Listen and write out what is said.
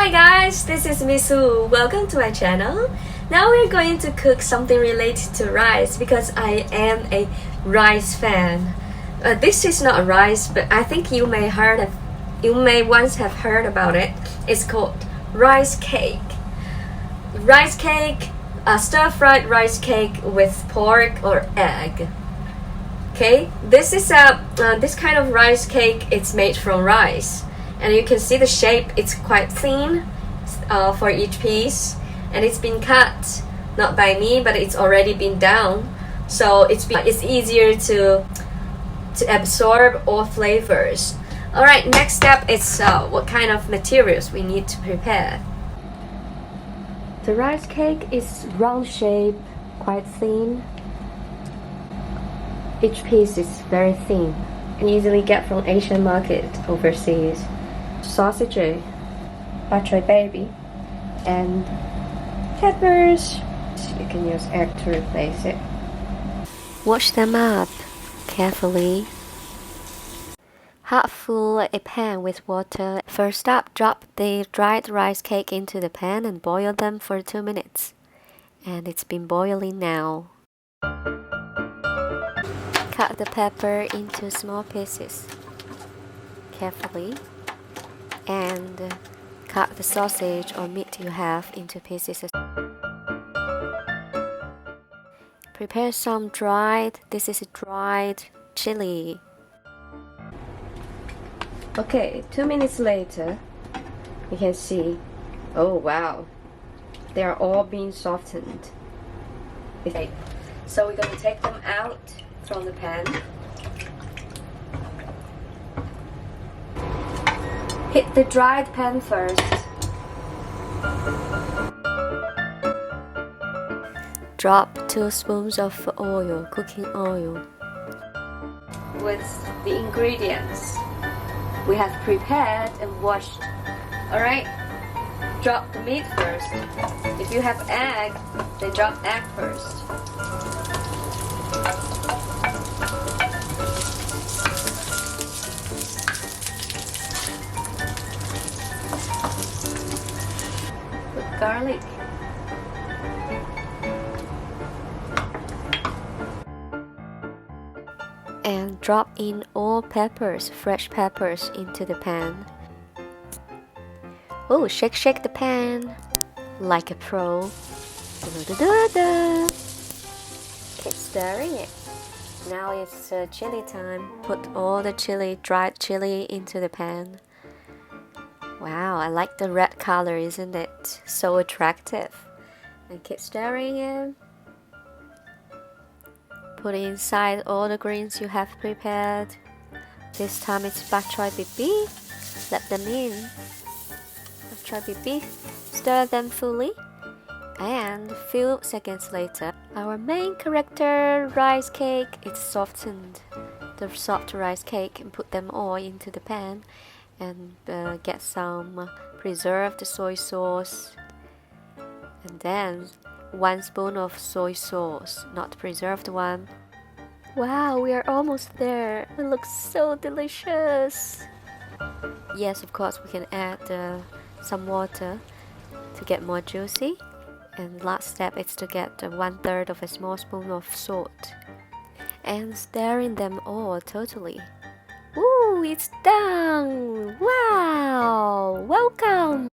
Hi guys, this is Misu. Welcome to my channel. Now we're going to cook something related to rice because I am a rice fan. This is not rice, but I think you may once have heard about it. It's called rice cake. Rice cake, stir-fried rice cake with pork or egg. Okay, this is this kind of rice cake. It's made from rice, and you can see the shape. It's quite thin for each piece, and it's been cut not by me, but it's already been done, so it's easier to absorb all flavors. All right, next step is what kind of materials we need to prepare. The rice cake is round shape, quite thin. Each piece is very thin and easily get from Asian market overseas. Sausage, bok choy baby, and peppers. You can use egg to replace it. Wash them up carefully. Half fill a pan with water. First up, drop the dried rice cake into the pan and boil them for 2 minutes. And it's been boiling now. Cut the pepper into small pieces carefully, and cut the sausage or meat you have into pieces. Prepare some this is dried chili. Okay, 2 minutes later, you can see, oh wow, they are all being softened. Okay, so we're going to take them out from the pan. Heat the dried pan first. Drop 2 spoons of oil, cooking oil, with the ingredients we have prepared and washed. Alright, drop the meat first. If you have egg, then drop egg first. Put garlic. And drop in all peppers, fresh peppers, into the pan. Oh, shake the pan like a pro. Keep stirring it. Now it's chili time. Put all the dried chili into the pan. Wow, I like the red color, isn't it? So attractive. And keep stirring it. Put inside all the greens you have prepared. This time it's bok choy baby. Let them in. Bok choy baby. Stir them fully. And few seconds later, our main character rice cake is softened. The soft rice cake, and put them all into the pan, and get some preserved soy sauce, and then 1 spoon of soy sauce, not preserved one. Wow, we are almost there. It looks so delicious. Yes, of course, we can add some water to get more juicy. And last step is to get 1/3 of a small spoon of salt. And stirring them all totally. Ooh, it's done! Wow! Welcome!